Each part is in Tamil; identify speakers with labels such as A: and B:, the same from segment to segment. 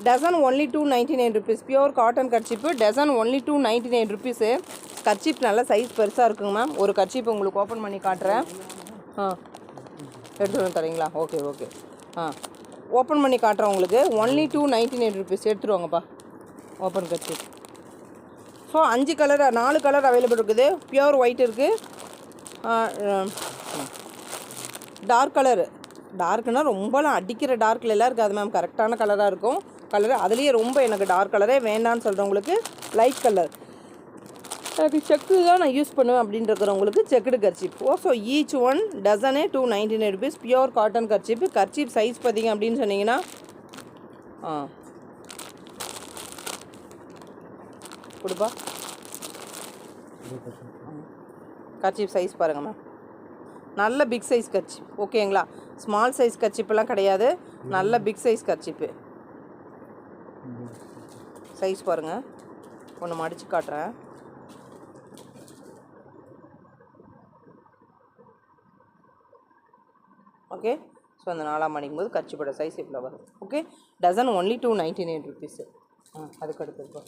A: Dozen only 299 rupees. Pure cotton kerchief dozen only 299 rupees. Kerchief நல்ல சைஸ் பெருசாக இருக்குங்க மேம். ஒரு கர்ச்சிப் உங்களுக்கு ஓப்பன் பண்ணி காட்டுறேன். எடுத்துகிட்டு வந்து தரீங்களா? Okay okay. ஓப்பன் பண்ணி காட்டுறேன் உங்களுக்கு. Only 299 rupees. எடுத்துகிட்டு வாங்கப்பா open kerchief. So 4 colour available இருக்குது. பியூர் ஒயிட் இருக்குது. டார்க் கலரு, டார்க்குனா ரொம்பலாம் அடிக்கிற டார்க்கில் எல்லாம் இருக்காது மேம். கரெக்டான கலராக இருக்கும். கலரு அதுலேயே ரொம்ப எனக்கு டார்க் கலரே வேண்டான்னு சொல்கிறவங்களுக்கு லைட் கலர், எனக்கு செக்கு தான் நான் யூஸ் பண்ணுவேன் அப்படின்றவங்களுக்கு checked kerchief. So each one டசனே 299 rupees. Pure cotton kerchief. Kerchief size பார்த்திங்க அப்படின்னு சொன்னீங்கன்னா கொடுப்பா. கர்ச்சிப் சைஸ் பாருங்கள் மேம். நல்ல பிக் சைஸ் கர்ச்சிப். ஓகேங்களா? ஸ்மால் சைஸ் கர்ச்சிப்பெல்லாம் கிடையாது. நல்ல பிக் சைஸ் கர்ச்சிப்பு. சைஸ் பாருங்கள். ஒன்று மடித்து காட்டுறேன். ஓகே. ஸோ அந்த 4ஆம் மணிக்கும் போது கர்ச்சிப்போட சைஸ் இவ்வளோ வரும். ஓகே. Dozen only 299 rupees. அதுக்கு அடுத்து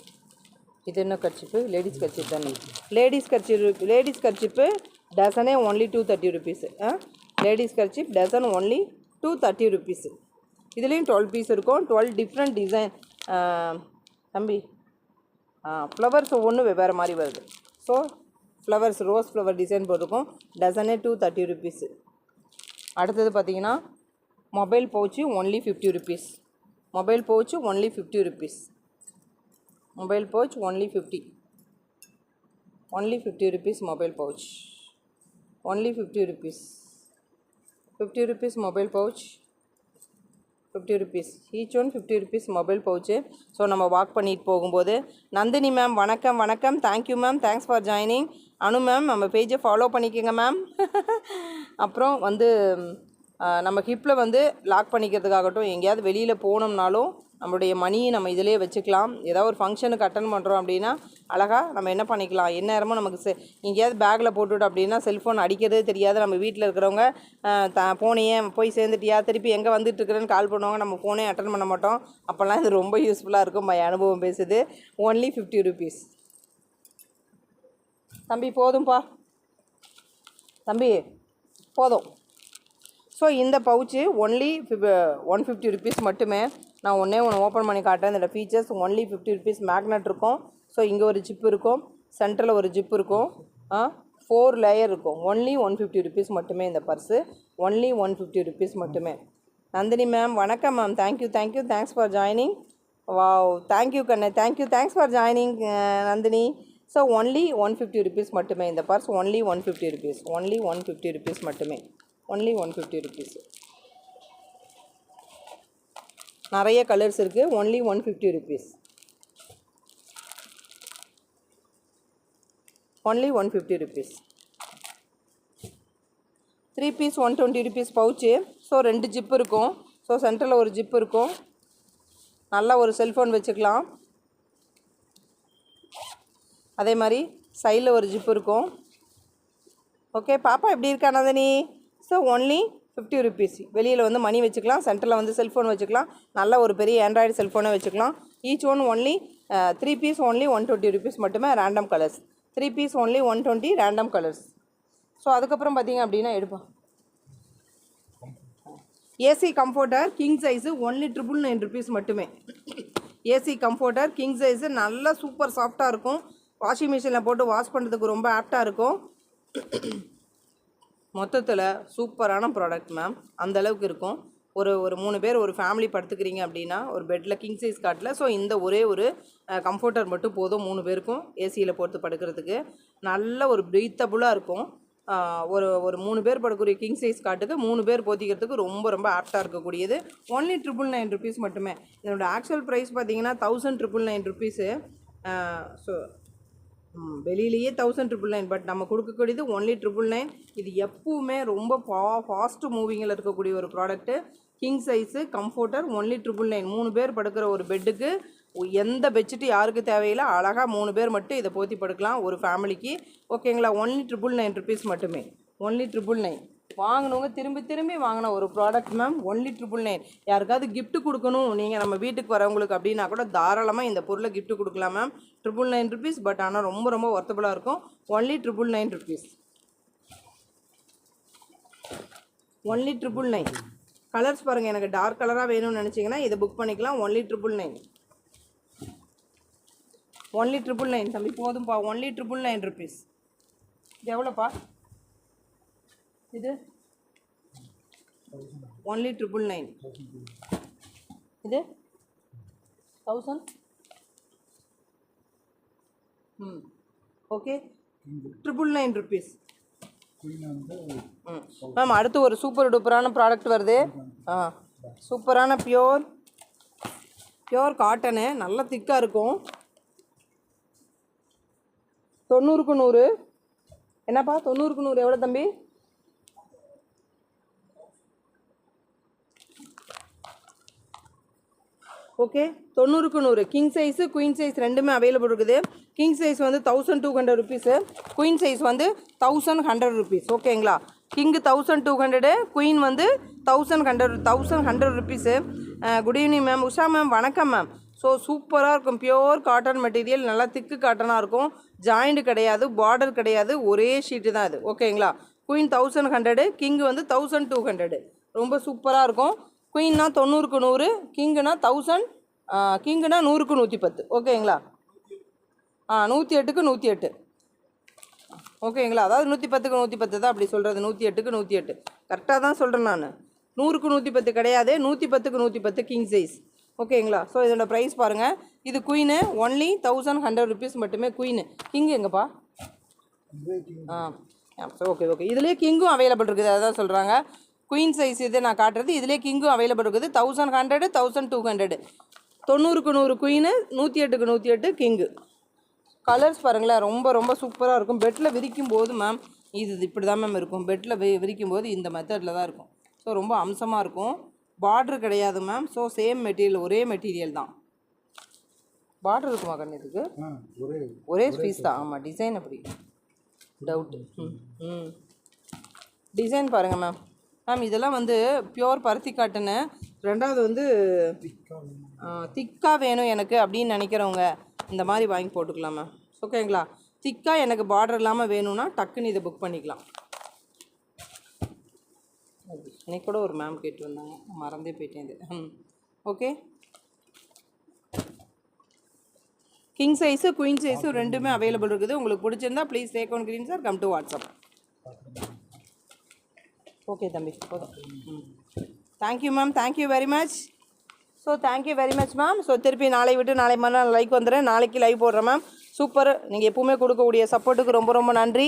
A: இது என்ன கர்ச்சிப்பு? லேடிஸ் கர்ச்சிப் தானே. லேடிஸ் கர்ச்சிப்பு டசனே only 230 rupees. Ladies kerchief dozen only 230 rupees. இதுலேயும் 12 பீஸ் இருக்கும். 12 டிஃப்ரெண்ட் டிசைன் தம்பி. ஃப்ளவர்ஸ் ஒன்று வேறு மாதிரி வருது. So flowers rose flower design போட்டிருக்கோம். டசனே 230 rupees. அடுத்தது பார்த்தீங்கன்னா mobile pouch only 50 rupees. Mobile pouch only 50 rupees. Mobile pouch only 50 rupees. Mobile pouch only 50 rupees. 50 rupees mobile pouch. 50 rupees each one. 50 rupees mobile pouch. So நம்ம வாக் பண்ணிட்டு போகும்போது நந்தினி மேம் வணக்கம். Thank you ma'am. Thanks for joining. Anu ma'am நம்ம பேஜை ஃபாலோ பண்ணிக்கோங்க மேம். அப்புறம் நம்ம ஹிப்பில் லாக் பண்ணிக்கிறதுக்காகட்டும், எங்கேயாவது வெளியில் போனோம்னாலும் நம்மளுடைய மணியை நம்ம இதிலே வச்சுக்கலாம். ஏதாவது ஒரு ஃபங்க்ஷனுக்கு அட்டன் பண்ணுறோம் அப்படின்னா அழகாக நம்ம என்ன பண்ணிக்கலாம், எந்நேரமும் நமக்கு எங்கேயாவது பேக்கில் போட்டுவிட்டோம் அப்படின்னா செல்ஃபோன் அடிக்கிறதே தெரியாது. நம்ம வீட்டில் இருக்கிறவங்க ஃபோனையே போய் சேர்ந்துட்டியா, திருப்பி எங்கே வந்துட்டுருக்குறேன்னு கால் பண்ணுவாங்க. நம்ம ஃபோனே அட்டன் பண்ண மாட்டோம். அப்போல்லாம் இது ரொம்ப யூஸ்ஃபுல்லாக இருக்கும். மை அனுபவம் பேசுது. Only 50 rupees. தம்பி போதும்பா, தம்பி போதும். ஸோ இந்த பவுச்சு ஒன்லி 150 rupees மட்டுமே. நான் ஒன்று ஓப்பன் பண்ணி காட்டுறேன். இதோட ஃபீச்சர்ஸ் ஒன்லி 50 rupees. மேக்னெட் இருக்கும். ஸோ இங்கே ஒரு ஜிப் இருக்கும், சென்டரில் ஒரு ஜிப் இருக்கும், 4 லேயர் இருக்கும். ஒன்லி 150 rupees மட்டுமே இந்த பர்ஸு. ஒன்லி 150 rupees மட்டுமே. நந்தினி மேம் வணக்கம் ma'am. Thank you. Thanks for joining. Wow, thank you கண்ணே. Thanks for joining Nandini. So only 150 rupees மட்டுமே இந்த purse. Only 150 rupees. Only 150 rupees மட்டுமே. Only 150 rupees. நிறைய கலர்ஸ் இருக்குது. Only 150 rupees. Only 150 rupees. 3 piece 120 rupees pouch. So 2 zip இருக்கும். ஸோ சென்டரில் ஒரு ஜிப் இருக்கும். நல்லா ஒரு செல்ஃபோன் வச்சுக்கலாம். அதே மாதிரி சைடில் ஒரு ஜிப் இருக்கும். ஓகே. பாப்பா எப்படி இருக்கா நந்தினி? So only 50 rupees. வெளியில் மணி வச்சுக்கலாம். சென்டரில் செல்ஃபோன் வச்சுக்கலாம். நல்ல ஒரு பெரிய ஆண்ட்ராய்டு செல்ஃபோனை வச்சுக்கலாம். Each one only 3 piece only 120 rupees மட்டுமே. Random colours. 3 piece only 120 random colours. So அதுக்கப்புறம் பார்த்தீங்க அப்படின்னா எடுப்பா. AC comforter king size only 999 rupees மட்டுமே. ஏசி கம்ஃபோர்ட்டர் கிங் சைஸு நல்லா சூப்பர் சாஃப்டாக இருக்கும். வாஷிங் மிஷினில் போட்டு வாஷ் பண்ணுறதுக்கு ரொம்ப ஆப்டாக இருக்கும். மொத்தத்தில் சூப்பரான ப்ராடக்ட் மேம். அந்தளவுக்கு இருக்கும். ஒரு 3 பேர் ஒரு ஃபேமிலி படுத்துக்கிறீங்க அப்படின்னா ஒரு பெட்டில் கிங் சைஸ் காட்டில். ஸோ இந்த ஒரே ஒரு கம்ஃபோர்ட்டர் மட்டும் போதும் 3 பேருக்கும் ஏசியில் போட்டு படுக்கிறதுக்கு. நல்ல ஒரு ப்ரீத்தபுளாக இருக்கும். ஒரு 3 பேர் படக்கூடிய கிங் சைஸ் காட்டுக்கு 3 பேர் போத்திக்கிறதுக்கு ரொம்ப ஆப்டாக இருக்கக்கூடியது. ஒன்லி 999 rupees மட்டுமே. இதனோட ஆக்சுவல் ப்ரைஸ் பார்த்தீங்கன்னா 1999 rupees. ஸோ வெளியிலேயே 1999. பட் நம்ம கொடுக்கக்கூடியது ஒன்லி 999. இது எப்பவுமே ரொம்ப ஃபாஸ்ட்டு மூவிங்கில் இருக்கக்கூடிய ஒரு product. King size comforter only 999. 3 பேர் படுக்கிற ஒரு பெட்டுக்கு எந்த பெட்ஷீட்டு யாருக்கு தேவையில்லை. அழகாக 3 பேர் மட்டும் இதை போற்றி படுக்கலாம் ஒரு ஃபேமிலிக்கு. ஓகேங்களா? ஒன்லி 999 rupees மட்டுமே. ஒன்லி 999. வாங்கினவங்க திரும்பி திரும்பி வாங்கின ஒரு ப்ராடக்ட் மேம். ஒன்லி 999. யாருக்காவது கிஃப்ட் கொடுக்கணும் நீங்கள் நம்ம வீட்டுக்கு வரவங்களுக்கு அப்படின்னா கூட தாராளமாக இந்த பொருளை gift கொடுக்கலாம் மேம். 999 ருபீஸ். பட் ஆனால் ரொம்ப ரொம்ப ஒர்த்தபுளாக இருக்கும். Only 999 rupees. ஒன்லி 999. கலர்ஸ் பாருங்கள், எனக்கு டார்க் கலராக வேணும்னு நினச்சிங்கன்னா இதை புக் பண்ணிக்கலாம். ஒன்லி 999. ஒன்லி 999 தம்பி, போதும்பா. Only 999 rupees. இது எவ்வளோப்பா இது? ஒன்லி 999. இது 1000. Okay, 999 rupees. மேம் அடுத்து ஒரு சூப்பர் டூப்பரான ப்ராடக்ட் வருது. சூப்பரான பியோர் காட்டனு, நல்லா திக்காக இருக்கும். 90க்கு 100. என்னப்பா 90க்கு 100 எவ்வளோ தம்பி? ஓகே, 90க்கு 100. கிங் சைஸு குயின் சைஸ் ரெண்டுமே அவைலபிள் இருக்குது. கிங் சைஸ் வந்து 1200 ருபீஸு, குயின் சைஸ் வந்து 1100 ருபீஸ். ஓகேங்களா? கிங்கு 1200, குயின் வந்து 1100 rupees. Good evening ma'am. Usha ma'am வணக்கம் மேம். ஸோ சூப்பராக இருக்கும். பியோர் காட்டன் மெட்டீரியல், நல்லா திக்கு காட்டனாக இருக்கும். ஜாயிண்ட் கிடையாது, பார்டர் கிடையாது, ஒரே ஷீட்டு தான் இது. ஓகேங்களா? குயின் 1100, கிங்கு வந்து 1200. ரொம்ப சூப்பராக இருக்கும். குயின்னா 90க்கு 100, கிங்குனா 1000, கிங்குனா 100க்கு 110. ஓகேங்களா? 108க்கு 108. ஓகேங்களா? அதாவது 110க்கு 110 தான் அப்படி சொல்கிறது. 108க்கு 108 கரெக்டாக தான் சொல்கிறேன் நான். 100க்கு 110 கிடையாது, 110க்கு 110 கிங் சைஸ். ஓகேங்களா? ஸோ இதோட ப்ரைஸ் பாருங்கள். இது குயினு ஒன்லி 1100 ருபீஸ் மட்டுமே. குயினு. கிங்கு எங்கப்பா? ஓகே. இதுலேயே கிங்கும் அவைலபிள் இருக்குது, அதான் சொல்கிறாங்க. குயின் சைஸ் இது நான் காட்டுறது. இதிலே கிங்கும் அவைலபிள் இருக்குது. 1100, 1200. 90க்கு 100 குயினு, 108க்கு 108 கிங்கு. கலர்ஸ் பாருங்களேன், ரொம்ப ரொம்ப சூப்பராக இருக்கும். பெட்டில் விரிக்கும் போது மேம் இது இப்படி தான் மேம் இருக்கும். பெட்டில் விரிக்கும் போது இந்த மெத்தடில் தான் இருக்கும். ஸோ ரொம்ப அம்சமாக இருக்கும். பார்டர் கிடையாது மேம். ஸோ சேம் மெட்டீரியல், ஒரே மெட்டீரியல் தான். பார்டர் இருக்குமா கண்ணு? இதுக்கு ஒரே பீஸ் தான். ஆமாம், டிசைன் அப்படி டவுட்டு. டிசைன் பாருங்கள் மேம். மேம் இதெல்லாம் வந்து பியோர் பருத்தி காட்டுன்னு. ரெண்டாவது வந்து திக்காக வேணும் எனக்கு அப்படின்னு நினைக்கிறவங்க இந்த மாதிரி வாங்கி போட்டுக்கலாம் மேம். ஓகேங்களா? திக்காக எனக்கு பார்டர் இல்லாமல் வேணும்னா டக்குன்னு இதை புக் பண்ணிக்கலாம். இன்னைக்கு கூட ஒரு மேம் கேட்டு வந்தாங்க, மறந்தே போயிட்டேன் இது. Okay, king size queen size ரெண்டுமே அவைலபிள் இருக்குது. உங்களுக்கு பிடிச்சிருந்தா please take one green sir, come to WhatsApp. Okay தம்பி, போதும். Thank you ma'am, thank you very much. So thank you very much ma'am. So திருப்பி நாளை விட்டு நாளை மறுநாள் லைக் வந்துடுறேன். நாளைக்கு லைவ் போடுறேன் மேம். சூப்பர். நீங்கள் எப்பவுமே கொடுக்கக்கூடிய சப்போர்ட்டுக்கு ரொம்ப ரொம்ப நன்றி.